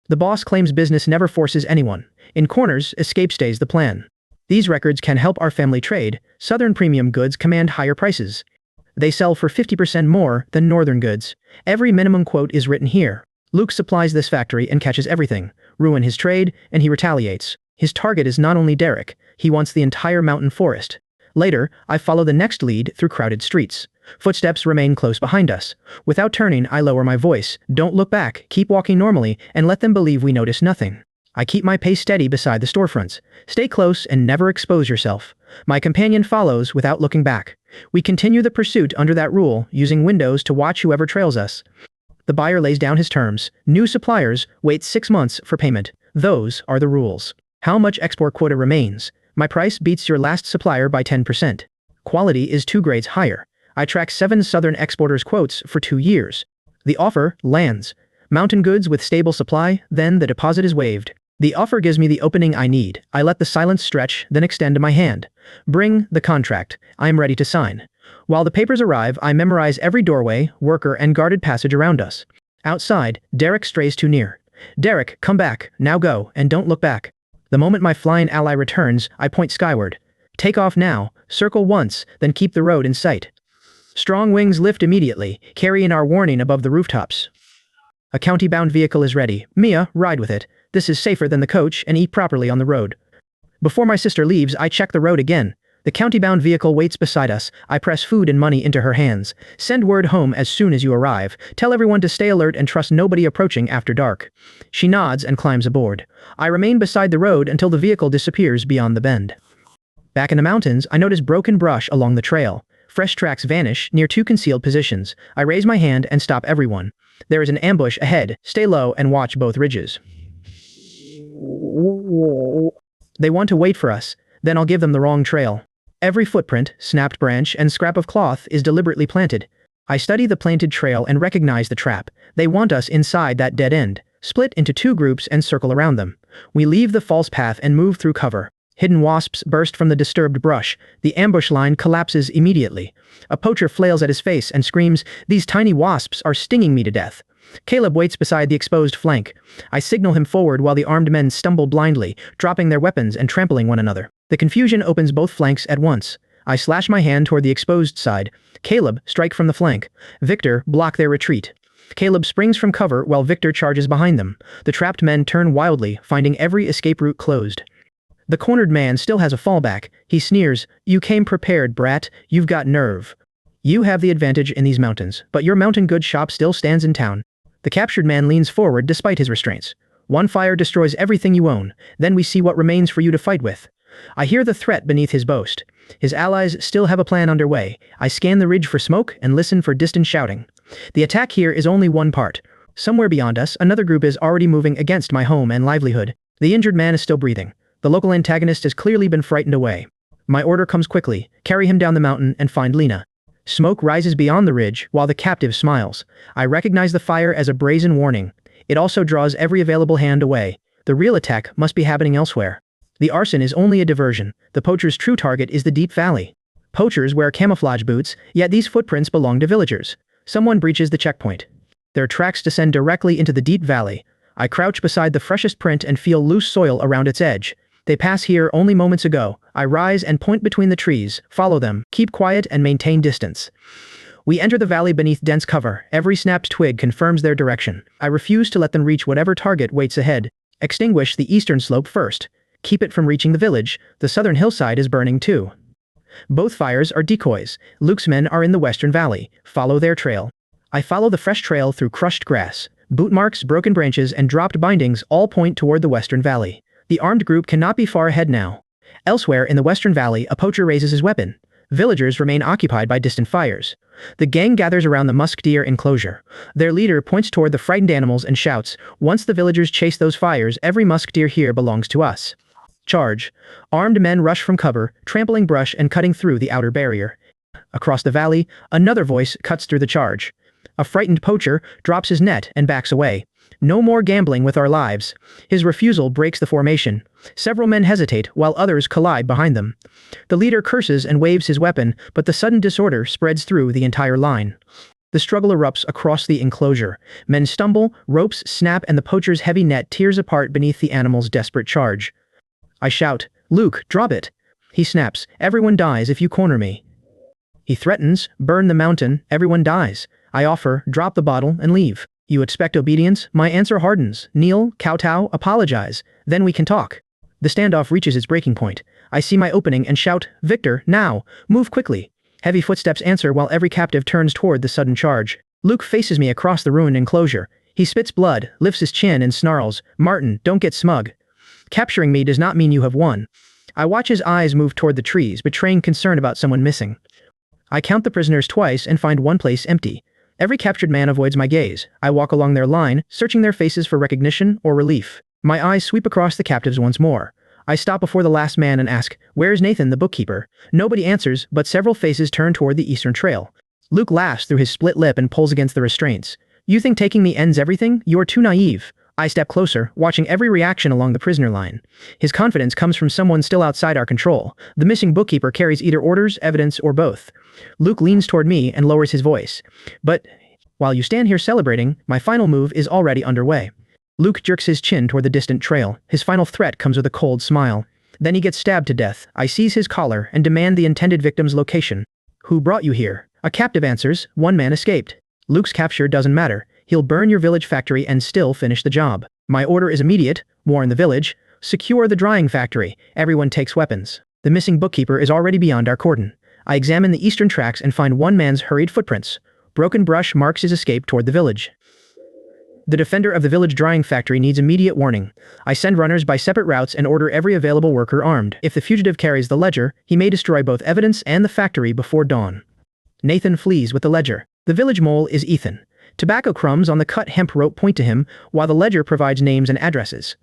The boss claims business never forces anyone. In corners, escape stays the plan. These records can help our family trade. Southern premium goods command higher prices. They sell for 50% more than northern goods. Every minimum quote is written here. Luke supplies this factory and catches everything. Ruin his trade, and he retaliates. His target is not only Derek, he wants the entire mountain forest. Later, I follow the next lead through crowded streets. Footsteps remain close behind us. Without turning, I lower my voice. Don't look back, keep walking normally, and let them believe we notice nothing. I keep my pace steady beside the storefronts. Stay close and never expose yourself. My companion follows without looking back. We continue the pursuit under that rule, using windows to watch whoever trails us. The buyer lays down his terms. New suppliers wait 6 months for payment. Those are the rules. How much export quota remains? My price beats your last supplier by 10%. Quality is 2 grades higher. I track 7 southern exporters' quotes for 2 years. The offer lands. Mountain goods with stable supply, then the deposit is waived. The offer gives me the opening I need. I let the silence stretch, then extend my hand. Bring the contract. I am ready to sign. While the papers arrive, I memorize every doorway, worker, and guarded passage around us. Outside, Derek strays too near. Derek, come back. Now go, and don't look back. The moment my flying ally returns, I point skyward. Take off now, circle once, then keep the road in sight. Strong wings lift immediately, carrying our warning above the rooftops. A county-bound vehicle is ready. Mia, ride with it. This is safer than the coach, and eat properly on the road. Before my sister leaves, I check the road again. The county-bound vehicle waits beside us. I press food and money into her hands. Send word home as soon as you arrive. Tell everyone to stay alert and trust nobody approaching after dark. She nods and climbs aboard. I remain beside the road until the vehicle disappears beyond the bend. Back in the mountains, I notice broken brush along the trail. Fresh tracks vanish near two concealed positions. I raise my hand and stop everyone. There is an ambush ahead. Stay low and watch both ridges. They want to wait for us. Then I'll give them the wrong trail. Every footprint, snapped branch, and scrap of cloth is deliberately planted. I study the planted trail and recognize the trap. They want us inside that dead end. Split into two groups and circle around them. We leave the false path and move through cover. Hidden wasps burst from the disturbed brush. The ambush line collapses immediately. A poacher flails at his face and screams, "These tiny wasps are stinging me to death." Caleb waits beside the exposed flank. I signal him forward while the armed men stumble blindly, dropping their weapons and trampling one another. The confusion opens both flanks at once. I slash my hand toward the exposed side. Caleb, strike from the flank. Victor, block their retreat. Caleb springs from cover while Victor charges behind them. The trapped men turn wildly, finding every escape route closed. The cornered man still has a fallback. He sneers, "You came prepared, brat. You've got nerve. You have the advantage in these mountains, but your mountain goods shop still stands in town." The captured man leans forward despite his restraints. "One fire destroys everything you own. Then we see what remains for you to fight with." I hear the threat beneath his boast. His allies still have a plan underway. I scan the ridge for smoke and listen for distant shouting. The attack here is only one part. Somewhere beyond us, another group is already moving against my home and livelihood. The injured man is still breathing. The local antagonist has clearly been frightened away. My order comes quickly. Carry him down the mountain and find Lena. Smoke rises beyond the ridge while the captive smiles. I recognize the fire as a brazen warning. It also draws every available hand away. The real attack must be happening elsewhere. The arson is only a diversion. The poacher's true target is the deep valley. Poachers wear camouflage boots, yet these footprints belong to villagers. Someone breaches the checkpoint. Their tracks descend directly into the deep valley. I crouch beside the freshest print and feel loose soil around its edge. They pass here only moments ago. I rise and point between the trees. Follow them, keep quiet and maintain distance. We enter the valley beneath dense cover. Every snapped twig confirms their direction. I refuse to let them reach whatever target waits ahead. Extinguish the eastern slope first. Keep it from reaching the village. The southern hillside is burning too. Both fires are decoys. Luke's men are in the western valley. Follow their trail. I follow the fresh trail through crushed grass. Boot marks, broken branches, and dropped bindings all point toward the western valley. The armed group cannot be far ahead now. Elsewhere in the western valley, a poacher raises his weapon. Villagers remain occupied by distant fires. The gang gathers around the musk deer enclosure. Their leader points toward the frightened animals and shouts, "Once the villagers chase those fires, every musk deer here belongs to us." Charge. Armed men rush from cover, trampling brush and cutting through the outer barrier. Across the valley, another voice cuts through the charge. A frightened poacher drops his net and backs away. No more gambling with our lives. His refusal breaks the formation. Several men hesitate while others collide behind them. The leader curses and waves his weapon, but the sudden disorder spreads through the entire line. The struggle erupts across the enclosure. Men stumble, ropes snap, and the poacher's heavy net tears apart beneath the animal's desperate charge. I shout, "Luke, drop it." He snaps, "Everyone dies if you corner me." He threatens, "Burn the mountain, everyone dies." I offer, "Drop the bottle and leave." You expect obedience? My answer hardens. Kneel, kowtow, apologize. Then we can talk. The standoff reaches its breaking point. I see my opening and shout, "Victor, now! Move quickly!" Heavy footsteps answer while every captive turns toward the sudden charge. Luke faces me across the ruined enclosure. He spits blood, lifts his chin and snarls, "Martin, don't get smug. Capturing me does not mean you have won." I watch his eyes move toward the trees, betraying concern about someone missing. I count the prisoners twice and find one place empty. Every captured man avoids my gaze. I walk along their line, searching their faces for recognition or relief. My eyes sweep across the captives once more. I stop before the last man and ask, "Where's Nathan, the bookkeeper?" Nobody answers, but several faces turn toward the eastern trail. Luke laughs through his split lip and pulls against the restraints. "You think taking me ends everything? You're too naive." I step closer, watching every reaction along the prisoner line. His confidence comes from someone still outside our control. The missing bookkeeper carries either orders, evidence, or both. Luke leans toward me and lowers his voice. "But while you stand here celebrating, my final move is already underway." Luke jerks his chin toward the distant trail. His final threat comes with a cold smile. Then he gets stabbed to death. I seize his collar and demand the intended victim's location. Who brought you here? A captive answers, one man escaped. Luke's capture doesn't matter. He'll burn your village factory and still finish the job. My order is immediate. Warn the village. Secure the drying factory. Everyone takes weapons. The missing bookkeeper is already beyond our cordon. I examine the eastern tracks and find one man's hurried footprints. Broken brush marks his escape toward the village. The defender of the village drying factory needs immediate warning. I send runners by separate routes and order every available worker armed. If the fugitive carries the ledger, he may destroy both evidence and the factory before dawn. Nathan flees with the ledger. The village mole is Ethan. Tobacco crumbs on the cut hemp rope point to him, while the ledger provides names and addresses.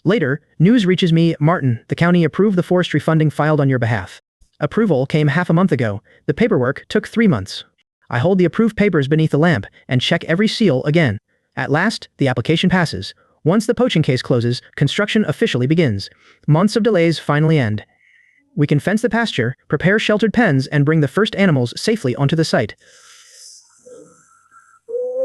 Later, news reaches me, Martin, the county approved the forestry funding filed on your behalf. Approval came half a month ago. The paperwork took 3 months. I hold the approved papers beneath the lamp and check every seal again. At last, the application passes. Once the poaching case closes, construction officially begins. Months of delays finally end. We can fence the pasture, prepare sheltered pens, and bring the first animals safely onto the site.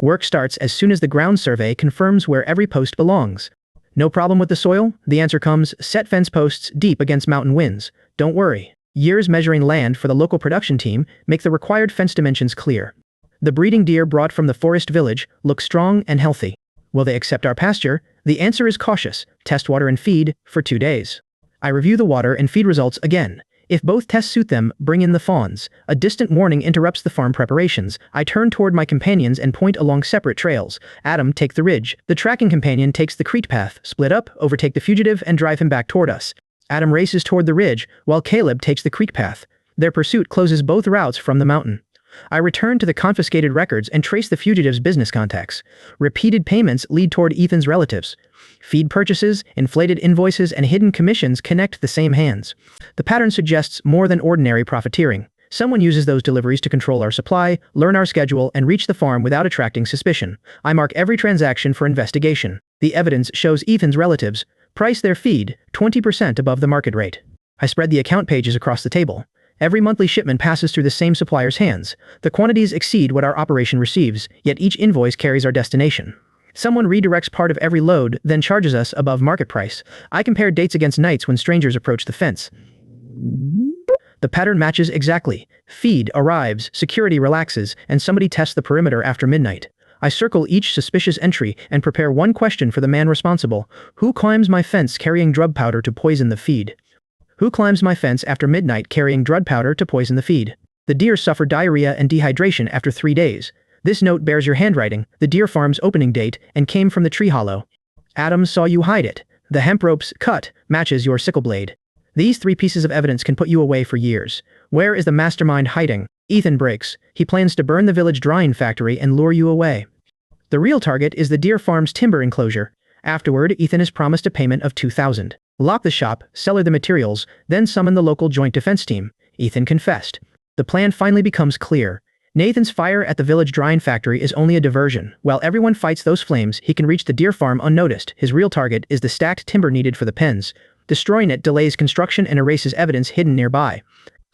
Work starts as soon as the ground survey confirms where every post belongs. No problem with the soil? The answer comes, set fence posts deep against mountain winds. Don't worry. Years measuring land for the local production team make the required fence dimensions clear. The breeding deer brought from the forest village look strong and healthy. Will they accept our pasture? The answer is cautious. Test water and feed for 2 days. I review the water and feed results again. If both tests suit them, bring in the fawns. A distant warning interrupts the farm preparations. I turn toward my companions and point along separate trails. Adam, take the ridge. The tracking companion takes the creek path. Split up, overtake the fugitive, and drive him back toward us. Adam races toward the ridge, while Caleb takes the creek path. Their pursuit closes both routes from the mountain. I return to the confiscated records and trace the fugitive's business contacts. Repeated payments lead toward Ethan's relatives. Feed purchases, inflated invoices, and hidden commissions connect the same hands. The pattern suggests more than ordinary profiteering. Someone uses those deliveries to control our supply, learn our schedule, and reach the farm without attracting suspicion. I mark every transaction for investigation. The evidence shows Ethan's relatives price their feed 20% above the market rate. I spread the account pages across the table. Every monthly shipment passes through the same supplier's hands. The quantities exceed what our operation receives, yet each invoice carries our destination. Someone redirects part of every load, then charges us above market price. I compare dates against nights when strangers approach the fence. The pattern matches exactly. Feed arrives, security relaxes, and somebody tests the perimeter after midnight. I circle each suspicious entry and prepare one question for the man responsible. Who climbs my fence carrying drug powder to poison the feed? Who climbs my fence after midnight carrying drug powder to poison the feed? The deer suffer diarrhea and dehydration after 3 days. This note bears your handwriting, the deer farm's opening date, and came from the tree hollow. Adam saw you hide it. The hemp rope's cut matches your sickle blade. These 3 pieces of evidence can put you away for years. Where is the mastermind hiding? Ethan breaks. He plans to burn the village drying factory and lure you away. The real target is the deer farm's timber enclosure. Afterward, Ethan is promised a payment of $2,000. Lock the shop, sell her the materials, then summon the local joint defense team. Ethan confessed. The plan finally becomes clear. Nathan's fire at the village drying factory is only a diversion. While everyone fights those flames, he can reach the deer farm unnoticed. His real target is the stacked timber needed for the pens. Destroying it delays construction and erases evidence hidden nearby.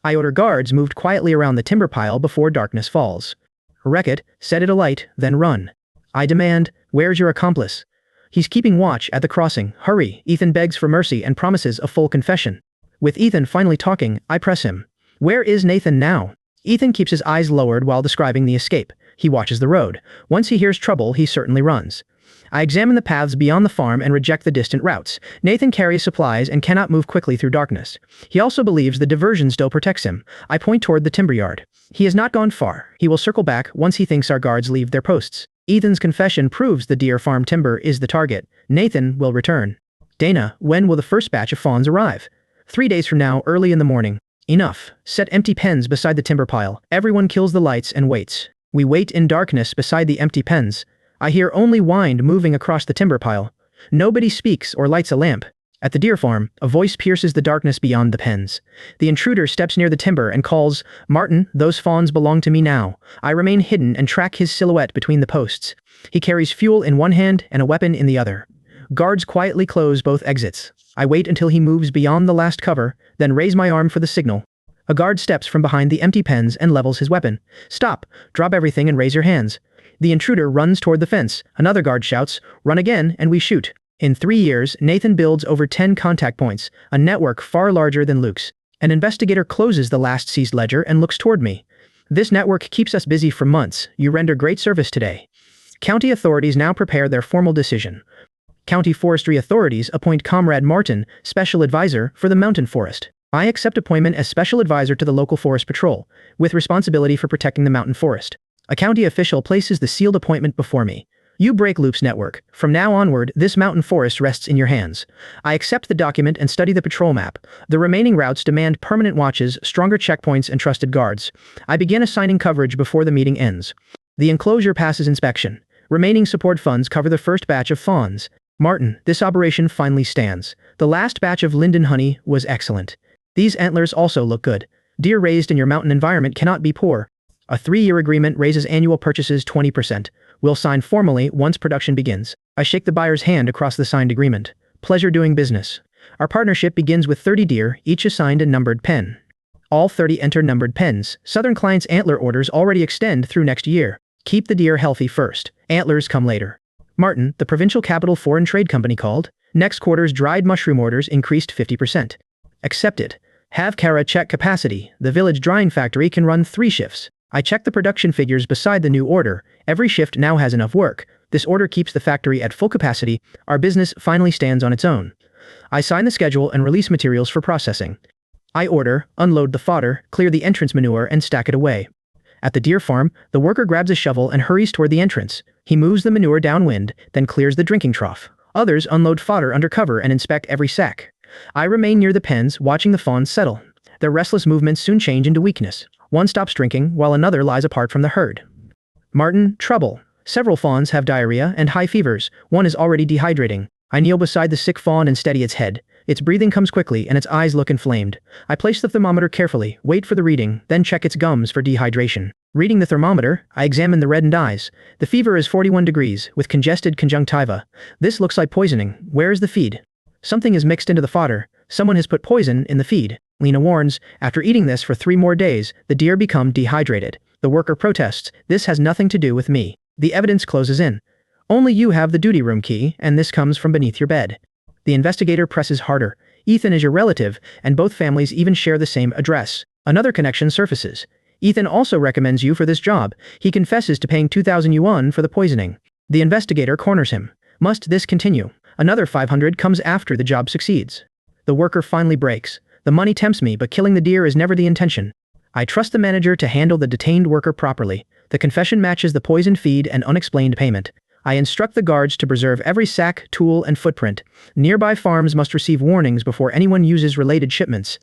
I order guards moved quietly around the timber pile before darkness falls. Wreck it, set it alight, then run. I demand, where's your accomplice? He's keeping watch at the crossing. Hurry, Ethan begs for mercy and promises a full confession. With Ethan finally talking, I press him. Where is Nathan now? Ethan keeps his eyes lowered while describing the escape. He watches the road. Once he hears trouble, he certainly runs. I examine the paths beyond the farm and reject the distant routes. Nathan carries supplies and cannot move quickly through darkness. He also believes the diversion still protects him. I point toward the timber yard. He has not gone far. He will circle back once he thinks our guards leave their posts. Ethan's confession proves the deer farm timber is the target. Nathan will return. Dana, when will the first batch of fawns arrive? 3 days from now, early in the morning. Enough. Set empty pens beside the timber pile. Everyone kills the lights and waits. We wait in darkness beside the empty pens. I hear only wind moving across the timber pile. Nobody speaks or lights a lamp. At the deer farm, a voice pierces the darkness beyond the pens. The intruder steps near the timber and calls, Martin, those fawns belong to me now. I remain hidden and track his silhouette between the posts. He carries fuel in one hand and a weapon in the other. Guards quietly close both exits. I wait until he moves beyond the last cover, then raise my arm for the signal. A guard steps from behind the empty pens and levels his weapon. Stop, drop everything and raise your hands. The intruder runs toward the fence. Another guard shouts, run again, and we shoot. In 3 years, Nathan builds over 10 contact points, a network far larger than Luke's. An investigator closes the last seized ledger and looks toward me. This network keeps us busy for months. You render great service today. County authorities now prepare their formal decision. County forestry authorities appoint Comrade Martin, special advisor for the mountain forest. I accept appointment as special advisor to the local forest patrol, with responsibility for protecting the mountain forest. A county official places the sealed appointment before me. You break Loop's network. From now onward, this mountain forest rests in your hands. I accept the document and study the patrol map. The remaining routes demand permanent watches, stronger checkpoints, and trusted guards. I begin assigning coverage before the meeting ends. The enclosure passes inspection. Remaining support funds cover the first batch of fawns. Martin, this operation finally stands. The last batch of linden honey was excellent. These antlers also look good. Deer raised in your mountain environment cannot be poor. A 3-year agreement raises annual purchases 20%. We'll sign formally once production begins. I shake the buyer's hand across the signed agreement. Pleasure doing business. Our partnership begins with 30 deer, each assigned a numbered pen. All 30 enter numbered pens. Southern clients' antler orders already extend through next year. Keep the deer healthy first. Antlers come later. Martin, the provincial capital foreign trade company called. Next quarter's dried mushroom orders increased 50%. Accepted. Have Kara check capacity. The village drying factory can run 3 shifts. I check the production figures beside the new order. Every shift now has enough work. This order keeps the factory at full capacity. Our business finally stands on its own. I sign the schedule and release materials for processing. I order, unload the fodder, clear the entrance manure, and stack it away. At the deer farm, the worker grabs a shovel and hurries toward the entrance. He moves the manure downwind, then clears the drinking trough. Others unload fodder under cover and inspect every sack. I remain near the pens, watching the fawns settle. Their restless movements soon change into weakness. One stops drinking, while another lies apart from the herd. Martin, trouble. Several fawns have diarrhea and high fevers. One is already dehydrating. I kneel beside the sick fawn and steady its head. Its breathing comes quickly and its eyes look inflamed. I place the thermometer carefully, wait for the reading, then check its gums for dehydration. Reading the thermometer, I examine the reddened eyes. The fever is 41 degrees, with congested conjunctiva. This looks like poisoning. Where is the feed? Something is mixed into the fodder. Someone has put poison in the feed. Lena warns, after eating this for 3 more days, the deer become dehydrated. The worker protests, this has nothing to do with me. The evidence closes in. Only you have the duty room key, and this comes from beneath your bed. The investigator presses harder. Ethan is your relative, and both families even share the same address. Another connection surfaces. Ethan also recommends you for this job. He confesses to paying 2,000 yuan for the poisoning. The investigator corners him. Must this continue? Another 500 comes after the job succeeds. The worker finally breaks. The money tempts me, but killing the deer is never the intention. I trust the manager to handle the detained worker properly. The confession matches the poisoned feed and unexplained payment. I instruct the guards to preserve every sack, tool, and footprint. Nearby farms must receive warnings before anyone uses related shipments.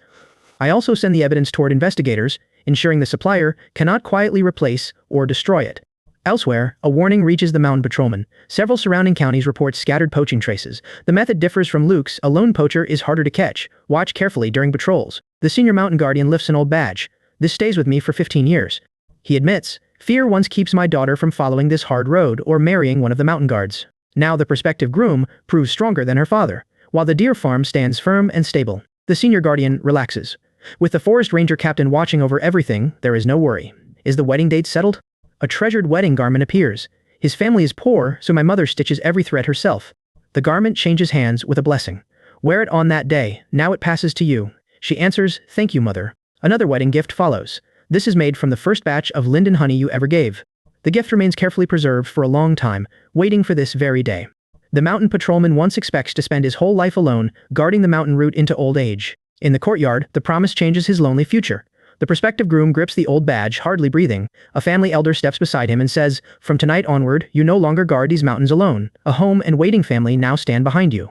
I also send the evidence toward investigators, ensuring the supplier cannot quietly replace or destroy it. Elsewhere, a warning reaches the mountain patrolman. Several surrounding counties report scattered poaching traces. The method differs from Luke's. A lone poacher is harder to catch. Watch carefully during patrols. The senior mountain guardian lifts an old badge. This stays with me for 15 years. He admits, fear once keeps my daughter from following this hard road or marrying one of the mountain guards. Now the prospective groom proves stronger than her father. While the deer farm stands firm and stable, the senior guardian relaxes. With the forest ranger captain watching over everything, there is no worry. Is the wedding date settled? A treasured wedding garment appears. His family is poor, so my mother stitches every thread herself. The garment changes hands with a blessing. Wear it on that day, now it passes to you. She answers, thank you, mother. Another wedding gift follows. This is made from the first batch of linden honey you ever gave. The gift remains carefully preserved for a long time, waiting for this very day. The mountain patrolman once expects to spend his whole life alone, guarding the mountain route into old age. In the courtyard, the promise changes his lonely future. The prospective groom grips the old badge, hardly breathing. A family elder steps beside him and says, from tonight onward, you no longer guard these mountains alone. A home and waiting family now stand behind you.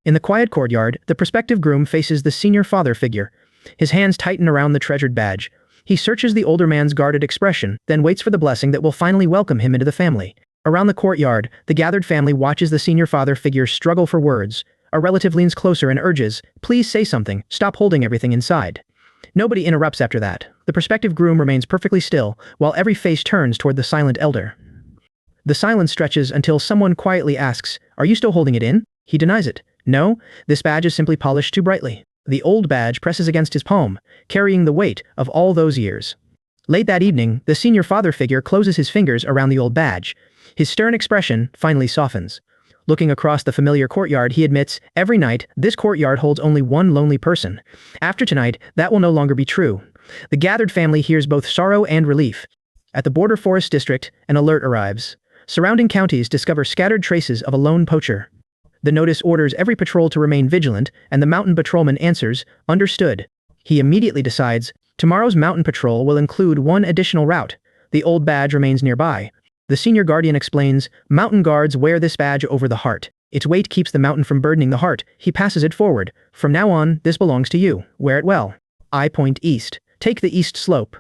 In the quiet courtyard, the prospective groom faces the senior father figure. His hands tighten around the treasured badge. He searches the older man's guarded expression, then waits for the blessing that will finally welcome him into the family. Around the courtyard, the gathered family watches the senior father figure struggle for words. A relative leans closer and urges, please say something, stop holding everything inside. Nobody interrupts after that. The prospective groom remains perfectly still, while every face turns toward the silent elder. The silence stretches until someone quietly asks, are you still holding it in? He denies it. No, this badge is simply polished too brightly. The old badge presses against his palm, carrying the weight of all those years. Late that evening, the senior father figure closes his fingers around the old badge. His stern expression finally softens. Looking across the familiar courtyard, he admits, every night, this courtyard holds only one lonely person. After tonight, that will no longer be true. The gathered family hears both sorrow and relief. At the border forest district, an alert arrives. Surrounding counties discover scattered traces of a lone poacher. The notice orders every patrol to remain vigilant, and the mountain patrolman answers, understood. He immediately decides, tomorrow's mountain patrol will include one additional route. The old badge remains nearby. The senior guardian explains, mountain guards wear this badge over the heart. Its weight keeps the mountain from burdening the heart. He passes it forward. From now on, this belongs to you. Wear it well. I point east. Take the east slope.